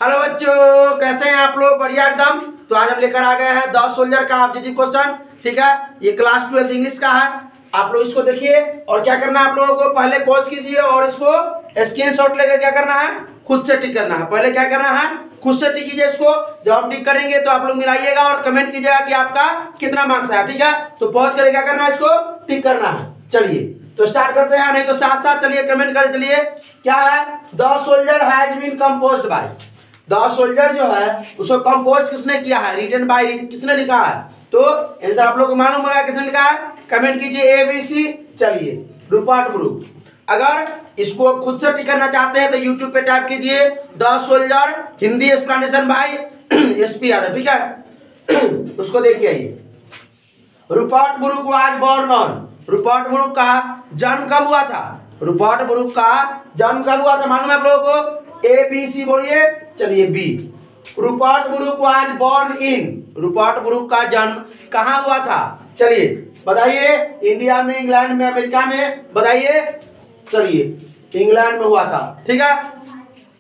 Hello बच्चों, कैसे हैं आप लोग? बढ़िया एकदम। तो आज हम लेकर आ गए हैं 10 सोल्जर का ऑब्जेक्टिव क्वेश्चन। ठीक है, ये क्लास 12 इंग्लिश का है। आप लोग इसको देखिए और क्या करना है, आप लोगों को पहले पॉज कीजिए और इसको स्क्रीनशॉट लेकर क्या करना है, खुद से टिक करना है। पहले क्या करना है, खुद से टिक कीजिए इसको। जब हम टिक करेंगे तो आप लोग मिलाइएगा और कमेंट कीजिएगा कि आपका कितना मार्क्स आया। ठीक है, तो पॉज करके क्या करना है, इसको टिक करना है। चलिए तो स्टार्ट करते हैं, नहीं तो साथ साथ चलिए कमेंट कर। चलिए क्या है, the soldier has been composed by. The soldier जो है उसको कंपोज किसने किया है, रिटन बाय किसने लिखा है? तो आंसर आप लोग को मालूम है किसने लिखा है, कमेंट कीजिए ABC। चलिए रूपर्ट ब्रूक। अगर इसको खुद से टिक करना चाहते हैं तो YouTube पे टाइप कीजिए the soldier Hindi explanation by SP Yadav. ठीक है, उसको देखिए आइए। Rupert Brooke was born on. Rupert Brooke का जन्म कब हुआ था? रूपर्ट ब्रूक का जन्म कब हुआ था मालूम है आप लोगों को? ABC बोलिए। चलिए B। Rupert Brooke was born in. Rupert Brooke का जन्म कहाँ हुआ था? चलिए बताइए, इंडिया में, इंग्लैंड में, अमेरिका में, बताइए। चलिए इंग्लैंड में हुआ था। ठीक है,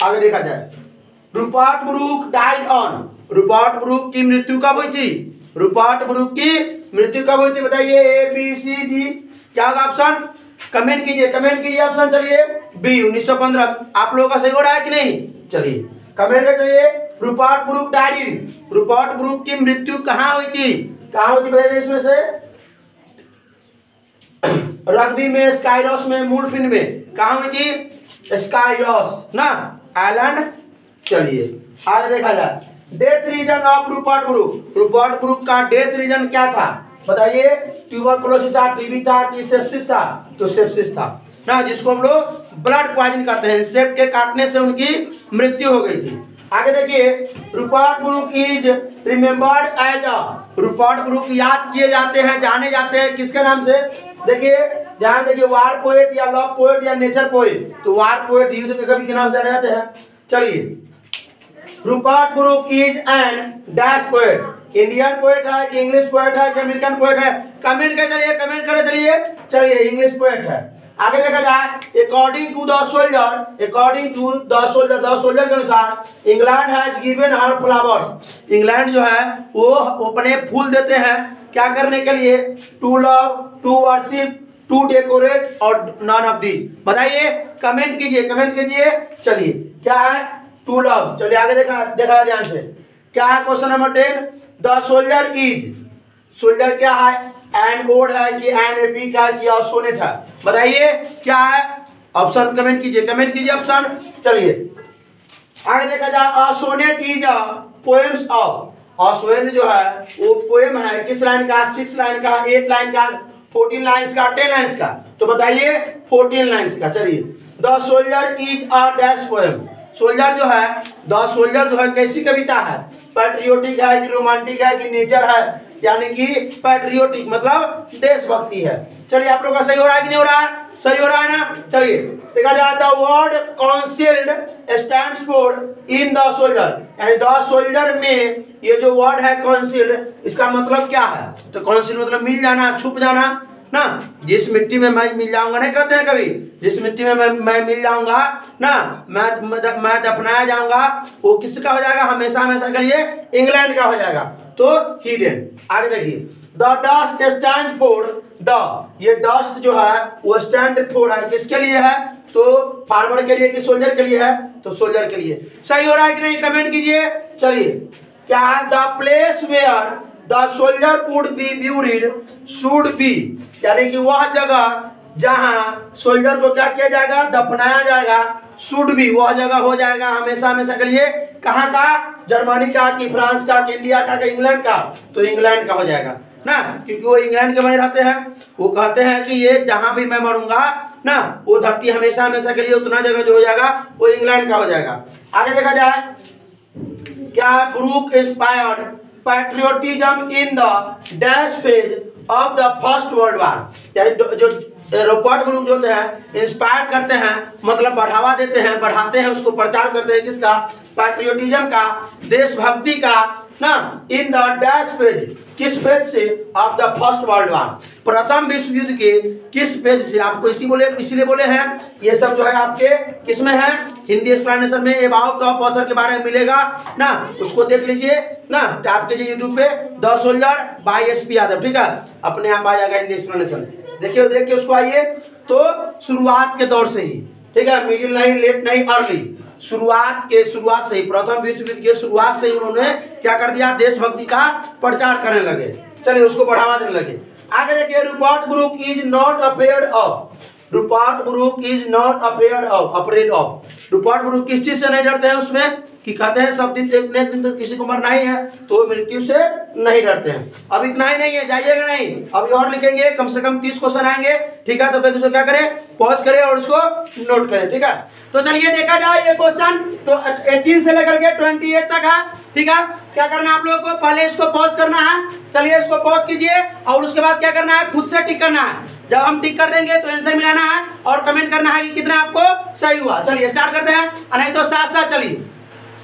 आगे देखा जाए। Rupert Brooke died on. Rupert Brooke की मृत्यु कब हुई थी? रूपर्ट ब्रूक की मृत्यु कब हुई थी बताइए? ABCD। क्या होगा ऑप्शन? कमेंट कीजिए, कमेंट कीजिए ऑप्शन। चलिए B 1915। आप लोगों का सही हो रहा है कि नहीं? चलिए कमेंट कर चलिए। Rupert Brooke died in. Rupert Brooke की मृत्यु कहाँ हुई थी? कहाँ हुई थी बताइए इसमें से? रग्बी में, स्काइलॉस में, मूलफिन में। कहाँ हुई थी? स्काइलॉस ना, आइलैंड। चलिए आगे देखा जाए। Death reason of Rupert Brooke. Rupert Brooke का डेथ रीजन क्या था बताइए? ट्यूबरकुलोसिस था, टीबी था कि सेप्सिस था? तो सेप्सिस था ना, जिसको हम लोग ब्लड पॉइजन कहते हैं। इंसेक्ट के काटने से उनकी मृत्यु हो गई थी। आगे देखिए। Rupert Brooke is remembered as a. Rupert Brooke याद किए जाते हैं, जाने जाते हैं किसके नाम से? देखिए ध्यान देखिए, वार पोएट या लव पोएट या नेचर पोएट। तो वार पोएट युद्ध के कवि के नाम से जाने जाते हैं। चलिए Rupert Brooke is an dash poet. Indian poet है कि इंग्लिश पोएट है कि अमेरिकन पोएट है? कमेंट कर चलिए, कमेंट करे चलिए। चलिए इंग्लिश पोएट है। आगे देखा जाए। According to the soldier, according to the soldier के अनुसार England has given her flowers. England जो है वो अपने फूल देते हैं क्या करने के लिए? To love, to worship, to decorate और नॉन ऑफ दीज। बताइए, कमेंट कीजिए, कमेंट कीजिए। चलिए क्या है? To love. चलिए आगे देखा ध्यान से। क्या है question number 10? The soldier is. Soldier क्या है? एन ओड है कि एन एपी का कि सोनेट है? बताइए क्या है ऑप्शन, कमेंट कीजिए, कमेंट कीजिए ऑप्शन। चलिए आगे देखा जाए। Sonnet is a poems of. और सोनेट जो है वो पोएम है किस लाइन का? 6 लाइन का, 8 लाइन का, 14 लाइन्स का, 10 लाइन्स का? तो बताइए 14 लाइन्स का। चलिए the soldier is a dash poem. Soldier जो है, द सोल्जर जो है कैसी कविता है? पैट्रियोटिक है कि रोमांटिक है कि नेचर है? यानी कि पैट्रियोटिक मतलब देशभक्ति है। चलिए आप लोग का सही हो रहा है कि नहीं हो रहा है? सही हो रहा है ना। चलिए देखा जाए तो word concealed stands for in the soldier. यानी द सोल्जर में ये जो वर्ड है कॉन्सिल्ड, इसका मतलब क्या है? तो कॉन्सिल्ड मतलब मिल जाना, छुप जाना ना। जिस मिट्टी में मैं मिल जाऊंगा, नहीं कहते हैं कभी, जिस मिट्टी में मैं मिल जाऊंगा ना, मैं दफनाया जाऊंगा, वो किसका हो जाएगा? हमेशा हमेशा के लिए इंग्लैंड का हो जाएगा। तो हिडन। आगे देखिए। The dust stand for the. ये डस्ट जो है वो स्टैंड फॉर है किसके लिए है? तो फार्मर के लिए कि सोल्जर के लिए है? तो सोल्जर के लिए। सही हो रहा है कि नहीं? कमेंट कीजिए। चलिए क्या है? The place where the soldier would be buried should be. यानी कि वह जगह जहां सोल्जर को क्या किया जाएगा? दफनाया जाएगा। शुड बी वह जगह हो जाएगा हमेशा हमेशा के लिए कहाँ का? जर्मनी का कि फ्रांस का कि इंडिया का कि इंग्लैंड का? तो इंग्लैंड का हो जाएगा ना, क्योंकि वो इंग्लैंड के बने रहते हैं। वो कहते हैं कि ये जहां भी मैं मरूंगा ना, वो धरती हमेशा हमेशा के लिए उतना जगह जो हो जाएगा वो इंग्लैंड का हो जाएगा। आगे देखा जाए। क्या है? Brooke inspired patriotism in the dash phase of the first world war. यानी जो रूपर्ट ब्रूक जो होते हैं इंस्पायर करते हैं, मतलब बढ़ावा देते हैं, बढ़ाते हैं, उसको प्रचार करते हैं किसका? पैट्रियोटिज्म का, देशभक्ति का ना इन द डैश पेज, किस पेज से ऑफ द फर्स्ट वर्ल्ड वार, प्रथम विश्व युद्ध के किस पेज से, आपको इसीलिए बोले हैं ये सब जो है आपके किसमें है, हिंदी एक्सप्लेनेशन में अबाउट ऑफ ऑथर के बारे में मिलेगा ना, उसको देख लीजिए ना, आपके जो यूट्यूब पे the soldier by SP Yadav, ठीक है, अपने आप आ जाएगा हिंदी एक्सप्लेनेशन, देखिए उसको आइए। तो शुरुआत के दौर से ही, ठीक है, मिडिल नहीं, लेट नहीं, अर्ली, शुरुआत से ही, प्रथम विश्व युद्ध के शुरुआत से ही उन्होंने क्या कर दिया, देशभक्ति का प्रचार करने लगे, चलिए उसको बढ़ावा देने लगे। आगे देखिए, Rupert Brooke is not afraid of, Rupert Brooke is not afraid of, Rupert Brooke किस चीज से नहीं डरते हैं उसमें, कि कहते हैं सब दिन एक दिन तो किसी को मरना ही है, तो मृत्यु से नहीं डरते हैं। अब इतना ही नहीं है, जाइएगा नहीं, अभी और लिखेंगे, कम से कम 30 क्वेश्चन आएंगे, ठीक है, तो फिर इसको क्या करें, पॉज करें और उसको नोट करें, ठीक है। तो चलिए देखा जाए ये क्वेश्चन, तो 18 से लेकर के 28 तक है, ठीक है। क्या करना है आप लोगों को, पहले इसको पॉज करना है, चलिए इसको पॉज कीजिए, और उसके बाद क्या करना है, खुद से टिक करना है, जब हम टिक कर देंगे तो आंसर मिलाना है और कमेंट करना है कि कितना आपको सही हुआ। चलिए स्टार्ट करते हैं, नहीं तो साथ साथ चलिए।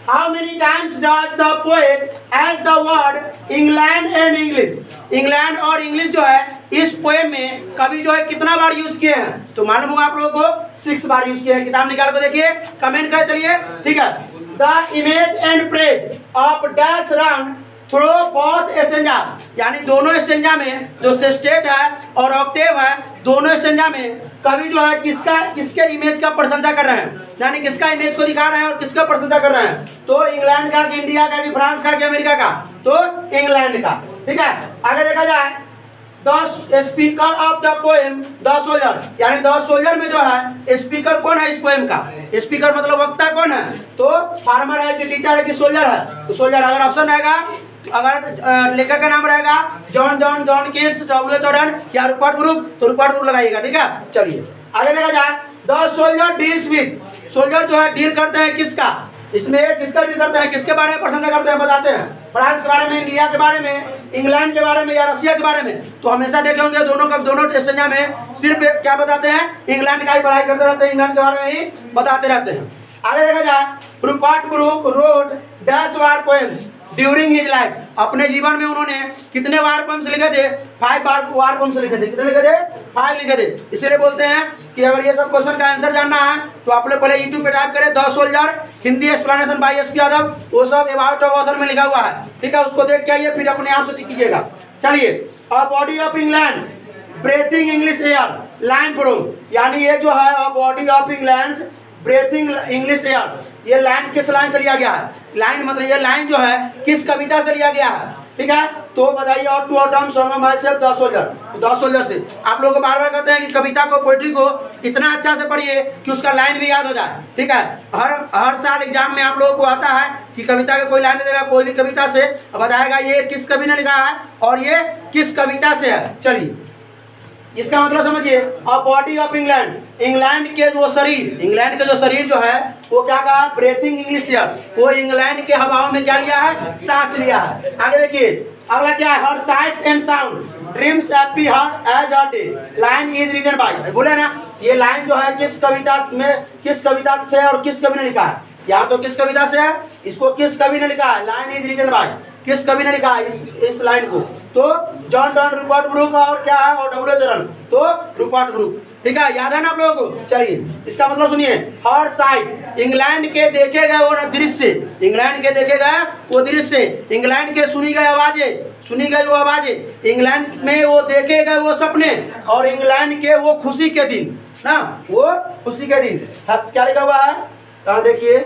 How many times does the poet as the word England and English, England और इंग्लिश जो है इस पोएम में कभी जो है कितना बार यूज किए हैं, तो मालूम होगा आप लोगों को 6 बार यूज किए हैं। किताब निकाल को देखिए, कमेंट कर चलिए, ठीक है। The image and praise of dash run through both stanza, यानी दोनों स्टेंजा में जो सेस्टेट है और ऑक्टेव है, दोनों स्टेंजा में कवि जो है किसके इमेज का प्रशंसा कर रहे हैं, यानी किसका इमेज को दिखा रहे हैं और किसका प्रशंसा कर रहे हैं, तो इंग्लैंड का, कि इंडिया का, कि फ्रांस का, कि अमेरिका का, तो इंग्लैंड का, ठीक है। आगे देखा जाए, the speaker of the poem the soldier, यानी द सोल्जर में जो है स्पीकर कौन है इस पोएम का, स्पीकर मतलब वक्ता कौन है, तो फार्मर है कि टीचर है कि सोल्जर है, तो सोल्जर। अगर ऑप्शन रहेगा, अगर लेखक का नाम रहेगा जॉन कीट्स, डब्ल्यू जॉर्डन या रूपर्ट ब्रूक, तो रूपर्ट ब्रूक लगाइएगा, ठीक है। चलिए आगे देखा जाए, the soldier deals with, soldier जो है डील करते हैं किसका, इसमें किसका डील करते हैं, किसके बारे में प्रशंसा करते हैं, बताते हैं, फ्रांस के बारे में, इंडिया के बारे में, इंग्लैंड के बारे में या रशिया के बारे में, तो हमेशा देखे होंगे दोनों स्टेंजा में सिर्फ क्या बताते हैं, इंग्लैंड का ही पढ़ाई करते रहते हैं, इंग्लैंड के बारे में ही बताते रहते हैं। आगे देखा जाए, रूपर्ट ब्रूक रोड डैश वार पोएम्स ड्यूरिंग हिज लाइफ, अपने जीवन में उन्होंने कितने वार पोएम्स लिखे थे, 5 वार पोएम्स लिखे थे, कितने लिखे थे, 5 लिखे थे। इसीलिए बोलते हैं कि अगर ये सब क्वेश्चन का आंसर जानना है तो आप लोग पहले यूट्यूब पे टाइप करें the soldier Hindi explanation by SP Yadav, वो सब अबाउट ऑफ ऑथर में लिखा हुआ है, ठीक है, उसको देख के आइए, फिर अपने आप से कीजिएगा। चलिए, a body of England breathing English air line from, यानी ये जो है a body of England breathing English air, ये लाइन किस लाइन से लिया गया है, लाइन मतलब ये लाइन जो है किस कविता से लिया गया है, ठीक है, तो बताइए। और to term song of myself the soldier, the soldier से आप लोग को बार बार कहते हैं कि कविता को, पोएट्री को इतना अच्छा से पढ़िए कि उसका लाइन भी याद हो जाए, ठीक है। हर साल एग्जाम में आप लोगों को आता है कि कविता का कोई लाइन देगा, कोई भी कविता से बताएगा ये किस कवि ने लिखा है और ये किस कविता से है। चलिए इसका मतलब समझिए, a body of England, England के जो शरीर जो है वो क्या कहा, ब्रीथिंग इंग्लिश एयर, वो इंग्लैंड के हवाओं में क्या लिया है, सांस लिया है। आगे देखिए, अगला क्या है, her sights and sound dreams happy heart as her day line is written by, बोले ना, ये लाइन जो है किस कविता से और किस कवि ने लिखा है, या तो किस कविता से है, इसको किस कवि ने लिखा है, लाइन इज रिटन बाय, किस कवि ने लिखा है इस लाइन को, तो जॉन डॉन रूपर्ट ब्रूक, और क्या है, और डब्ल्यू जॉर्डन, तो रूपर्ट ब्रूक, ठीक है, याद है ना आप लोगों को। चलिए इसका मतलब सुनिए, हर साइड इंग्लैंड के देखे गए वो दृश्य, इंग्लैंड के देखे गए वो दृश्य, इंग्लैंड के सुनी गई वो आवाजें, इंग्लैंड में वो देखे गए वो सपने, और इंग्लैंड के वो खुशी के दिन ना, वो खुशी के दिन, क्या लिखा हुआ है, कहाँ देखिए,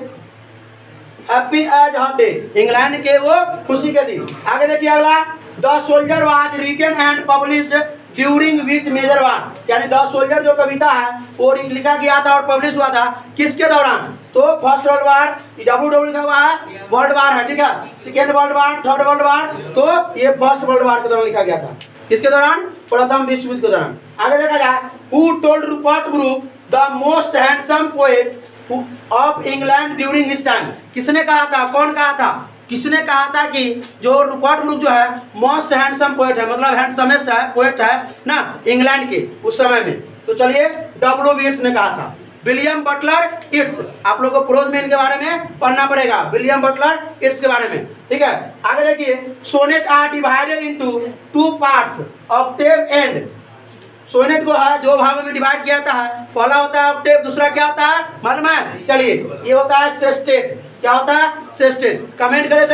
happy as her day, England के वो खुशी के दिन। आगे देखिए अगला, the soldier was written and published during which major war, यानी द सोल्जर जो कविता है वो लिखा गया था और पब्लिश हुआ था किसके दौरान, तो फर्स्ट वर्ल्ड वार, डब्ल्यू लिखा हुआ है, वर्ल्ड वार है, ठीक है, second world war, third world war, तो ये फर्स्ट वर्ल्ड वार के दौरान लिखा गया था, किसके दौरान, प्रथम विश्व युद्ध के दौरान। आगे देखा जाए, who told Rupert Brooke the most handsome poet of England during his time, किसने कहा था, कौन कहा था, किसने कहा था कि जो रूपर्ट ब्रूक जो है मोस्ट हैंडसम पोएट है, मतलब हैंडसमेस्ट है पोएट है ना इंग्लैंड के उस समय में, तो चलिए डब्ल्यू ने कहा था, विलियम बटलर इट्स, आप लोग को प्रोज में इनके बारे में पढ़ना पड़ेगा, विलियम बटलर इट्स के बारे में, ठीक है। आगे देखिए, sonnet are divided into 2 parts, octave and. Sonnet को है दो भागों में डिवाइड किया जाता है, पहला होता है ऑक्टेव, दूसरा क्या होता है मालूम है, चलिए ये होता है सेस्टेट। क्या होता है, सेस्टेट। कमेंट करें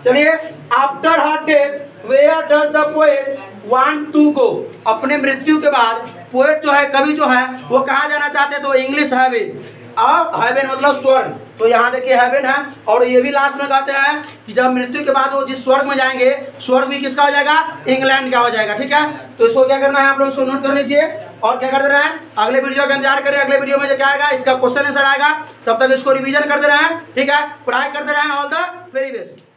चलिए। After her death where does the poet want to go, अपने मृत्यु के बाद पोएट जो है, कवि जो है, वो कहाँ जाना चाहते हैं, तो इंग्लिश हेवन, और हेवन मतलब स्वर्ग, तो यहाँ देखिए हेवन है। और ये भी लास्ट में कहते हैं कि जब मृत्यु के बाद वो जिस स्वर्ग में जाएंगे, स्वर्ग भी किसका हो जाएगा, इंग्लैंड का हो जाएगा, ठीक है। तो इसको क्या करना है, आप लोग इसको नोट कर लीजिए और क्या कर दे रहे हैं, अगले वीडियो का इंतजार करें। अगले वीडियो में जो क्या आएगा, इसका क्वेश्चन आंसर आएगा, तब तक इसको रिवीजन कर दे रहे हैं, ठीक है, पढ़ाई कर दे रहे हैं। All the very best.